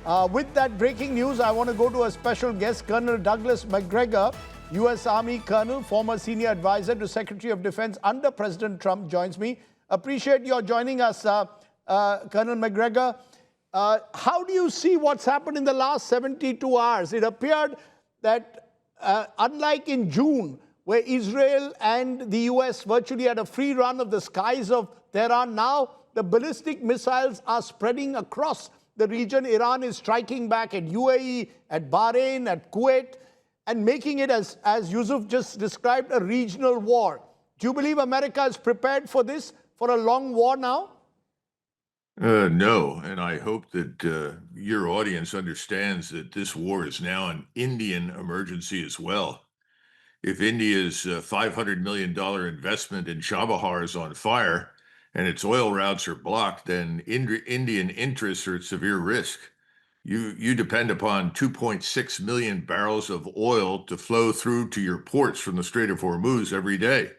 With that breaking news, I want to go to a special guest, Colonel Douglas Macgregor, U.S. Army Colonel, former senior advisor to Secretary of Defense under President Trump, joins me. Appreciate your joining us, Colonel Macgregor. How do you see what's happened in the last 72 hours? It appeared that, unlike in June, where Israel and the U.S. virtually had a free run of the skies of Tehran, now the ballistic missiles are spreading across the region. Iran is striking back at UAE, at Bahrain, at Kuwait, and making it, as Yusuf just described, a regional war. Do you believe America is prepared for this, for a long war now? No, and I hope that your audience understands that this war is now an Indian emergency as well. If India's $500 million investment in Chabahar is on fire and its oil routes are blocked, then Indian interests are at severe risk. You depend upon 2.6 million barrels of oil to flow through to your ports from the Strait of Hormuz every day.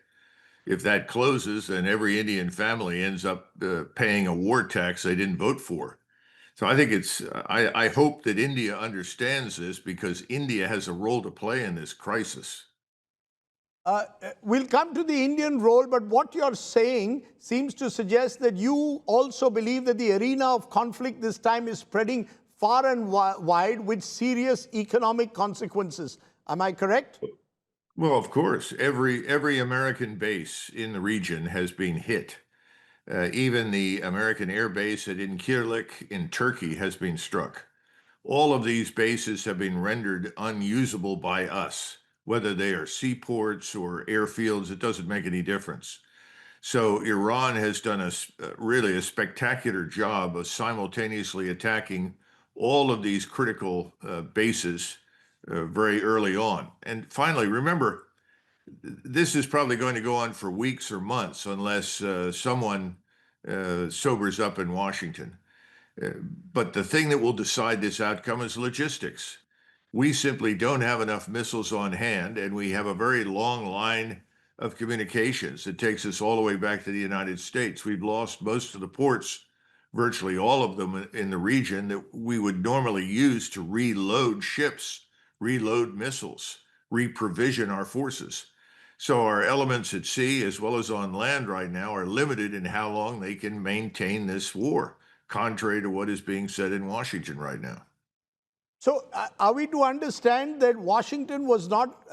If that closes, then every Indian family ends up paying a war tax they didn't vote for. So I think I hope that India understands this, because India has a role to play in this crisis. We'll come to the Indian role, but what you're saying seems to suggest that you also believe that the arena of conflict this time is spreading far and wide with serious economic consequences. Am I correct? Well, of course, every American base in the region has been hit. Even the American airbase at Incirlik in Turkey has been struck. All of these bases have been rendered unusable by us, whether they are seaports or airfields. It doesn't make any difference. So Iran has done really a spectacular job of simultaneously attacking all of these critical bases very early on. And finally, remember, this is probably going to go on for weeks or months unless someone sobers up in Washington. But the thing that will decide this outcome is logistics. We simply don't have enough missiles on hand, and we have a very long line of communications that takes us all the way back to the United States. We've lost most of the ports, virtually all of them in the region, that we would normally use to reload ships, reload missiles, reprovision our forces. So our elements at sea as well as on land right now are limited in how long they can maintain this war, contrary to what is being said in Washington right now. So are we to understand that Washington was not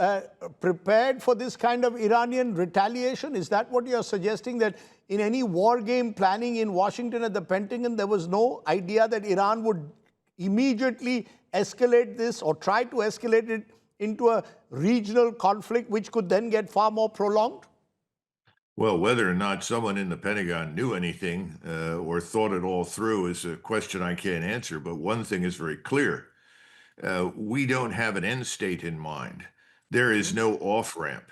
prepared for this kind of Iranian retaliation? Is that what you're suggesting, that in any war game planning in Washington at the Pentagon, there was no idea that Iran would immediately escalate this or try to escalate it into a regional conflict, which could then get far more prolonged? Well, whether or not someone in the Pentagon knew anything or thought it all through is a question I can't answer. But one thing is very clear. We don't have an end state in mind. There is no off-ramp.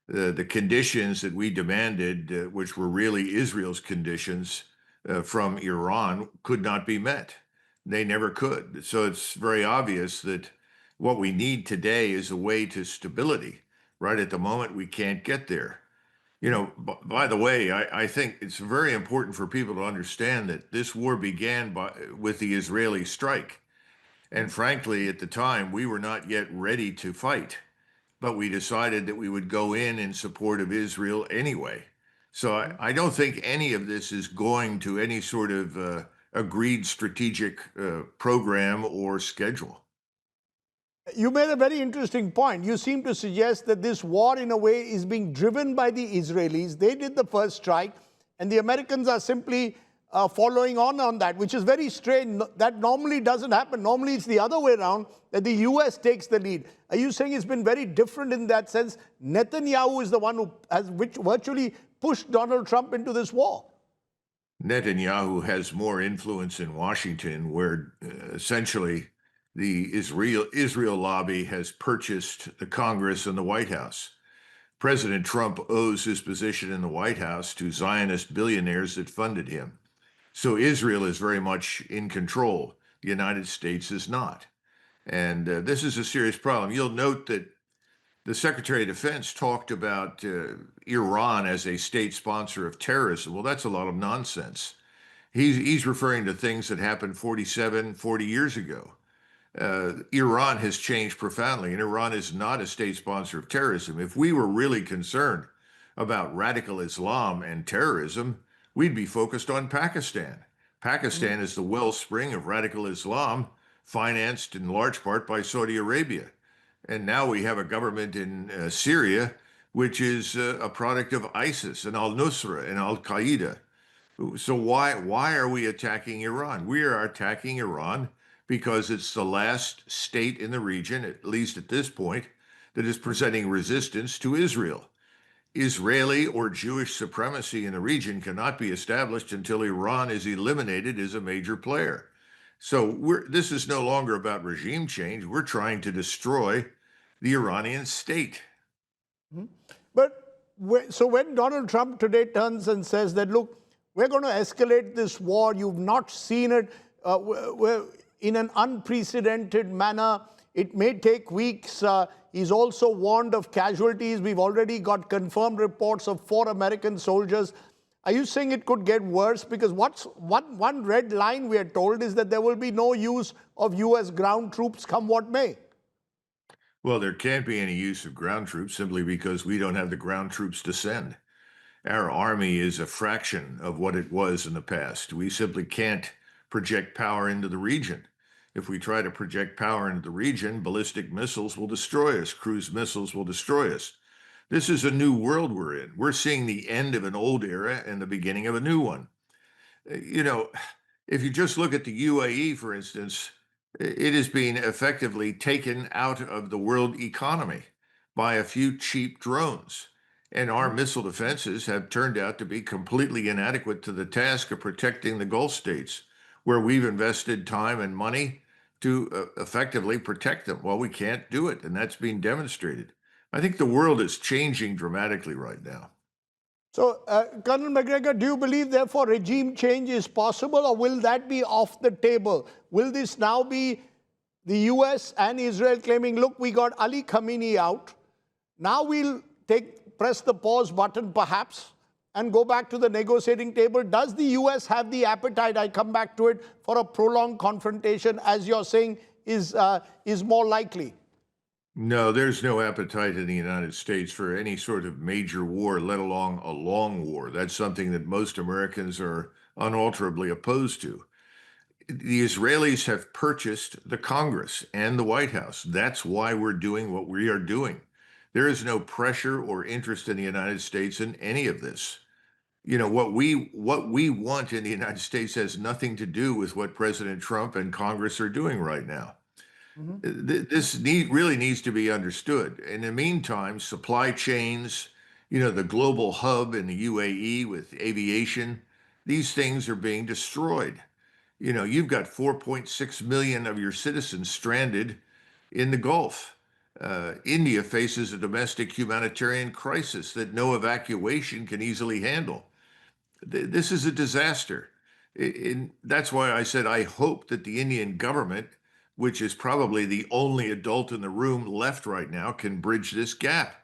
The conditions that we demanded, which were really Israel's conditions from Iran, could not be met. They never could. So it's very obvious that what we need today is a way to stability. Right at the moment, we can't get there. By the way, I think it's very important for people to understand that this war began with the Israeli strike. And frankly, at the time, we were not yet ready to fight, but we decided that we would go in support of Israel anyway. So I don't think any of this is going to any sort of agreed strategic program or schedule. You made a very interesting point. You seem to suggest that this war, in a way, is being driven by the Israelis. They did the first strike, and the Americans are simply following on that, which is very strange. That normally doesn't happen. Normally, it's the other way around, that the U.S. takes the lead. Are you saying it's been very different in that sense? Netanyahu is the one who has virtually pushed Donald Trump into this war. Netanyahu has more influence in Washington, where essentially the Israel lobby has purchased the Congress and the White House. President Trump owes his position in the White House to Zionist billionaires that funded him. So Israel is very much in control. The United States is not. And this is a serious problem. You'll note that the Secretary of Defense talked about Iran as a state sponsor of terrorism. Well, that's a lot of nonsense. He's referring to things that happened 47, 40 years ago. Iran has changed profoundly, and Iran is not a state sponsor of terrorism. If we were really concerned about radical Islam and terrorism, we'd be focused on Pakistan. Mhm. Pakistan is the wellspring of radical Islam, financed in large part by Saudi Arabia. And now we have a government in Syria, which is a product of ISIS and Al Nusra and Al Qaeda. So why are we attacking Iran? We are attacking Iran because it's the last state in the region, at least at this point, that is presenting resistance to Israel. Israeli or Jewish supremacy in the region cannot be established until Iran is eliminated as a major player. So this is no longer about regime change. We're trying to destroy the Iranian state. Mhm. But so when Donald Trump today turns and says that, look, we're going to escalate this war, you've not seen it in an unprecedented manner, it may take weeks. He's also warned of casualties. We've already got confirmed reports of 4 American soldiers. Are you saying it could get worse? Because one red line we are told is that there will be no use of U.S. ground troops come what may. Well, there can't be any use of ground troops simply because we don't have the ground troops to send. Our army is a fraction of what it was in the past. We simply can't project power into the region. If we try to project power into the region, ballistic missiles will destroy us, cruise missiles will destroy us. This is a new world we're in. We're seeing the end of an old era and the beginning of a new one. You know, if you just look at the UAE, for instance, it is being effectively taken out of the world economy by a few cheap drones. And our missile defenses have turned out to be completely inadequate to the task of protecting the Gulf states, where we've invested time and money to effectively protect them. Well, we can't do it, and that's being demonstrated. I think the world is changing dramatically right now. So, Colonel Macgregor, do you believe, therefore, regime change is possible, or will that be off the table? Will this now be the US and Israel claiming, look, we got Ali Khamenei out. Now we'll press the pause button, perhaps, and go back to the negotiating table? Does the US have the appetite, I come back to it, for a prolonged confrontation, as you're saying, is more likely? No, there's no appetite in the United States for any sort of major war, let alone a long war. That's something that most Americans are unalterably opposed to. The Israelis have purchased the Congress and the White House. That's why we're doing what we are doing. There is no pressure or interest in the United States in any of this. You know, what we want in the United States has nothing to do with what President Trump and Congress are doing right now. Mhm. This really needs to be understood. In the meantime, supply chains, the global hub in the UAE with aviation, these things are being destroyed. You've got 4.6 million of your citizens stranded in the Gulf. India faces a domestic humanitarian crisis that no evacuation can easily handle. This is a disaster. That's why I said I hope that the Indian government, which is probably the only adult in the room left right now, can bridge this gap.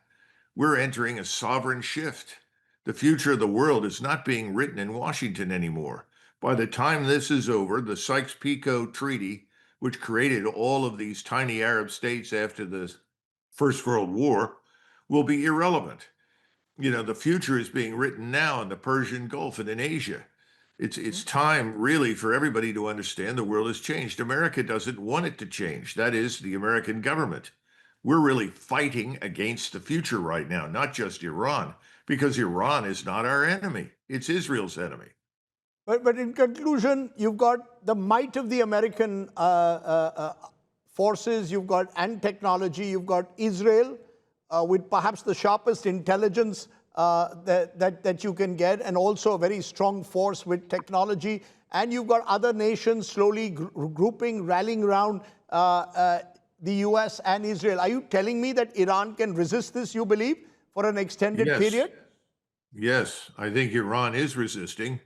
We're entering a sovereign shift. The future of the world is not being written in Washington anymore. By the time this is over, the Sykes-Picot Treaty, which created all of these tiny Arab states after the First World War, will be irrelevant. The future is being written now in the Persian Gulf and in Asia. It's time really for everybody to understand the world has changed. America doesn't want it to change. That is the American government. We're really fighting against the future right now, not just Iran, because Iran is not our enemy. It's Israel's enemy. But in conclusion, you've got the might of the American forces, you've got and technology, you've got Israel with perhaps the sharpest intelligence that you can get, and also a very strong force with technology. And you've got other nations slowly grouping, rallying around the US and Israel. Are you telling me that Iran can resist this, you believe, for an extended Yes, period? yes, I think Iran is resisting.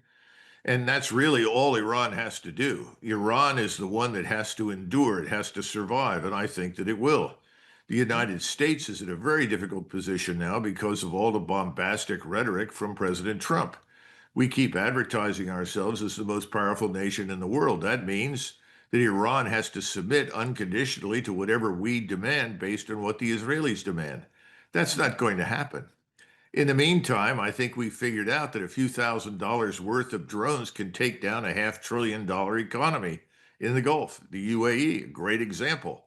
And that's really all Iran has to do. Iran is the one that has to endure, it has to survive, and I think that it will. The United States is in a very difficult position now because of all the bombastic rhetoric from President Trump. we keep advertising ourselves as the most powerful nation in the world. That means that Iran has to submit unconditionally to whatever we demand based on what the Israelis demand. That's not going to happen. In the meantime, I think we figured out that a few $1,000s worth of drones can take down a $500 billion economy in the Gulf. The UAE, a great example.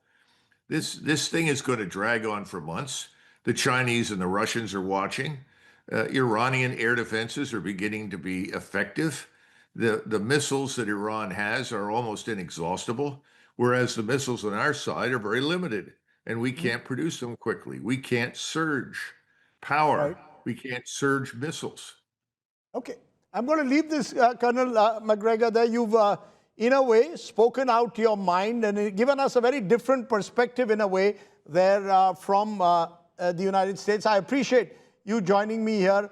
This thing is going to drag on for months. The Chinese and the Russians are watching. Iranian air defenses are beginning to be effective. The missiles that Iran has are almost inexhaustible, whereas the missiles on our side are very limited, and we can't produce them quickly. We can't surge power. Right. We can't surge missiles. Okay. I'm going to leave this, Colonel Macgregor, there. You've, in a way, spoken out your mind and given us a very different perspective, in a way, there from the United States. I appreciate you joining me here.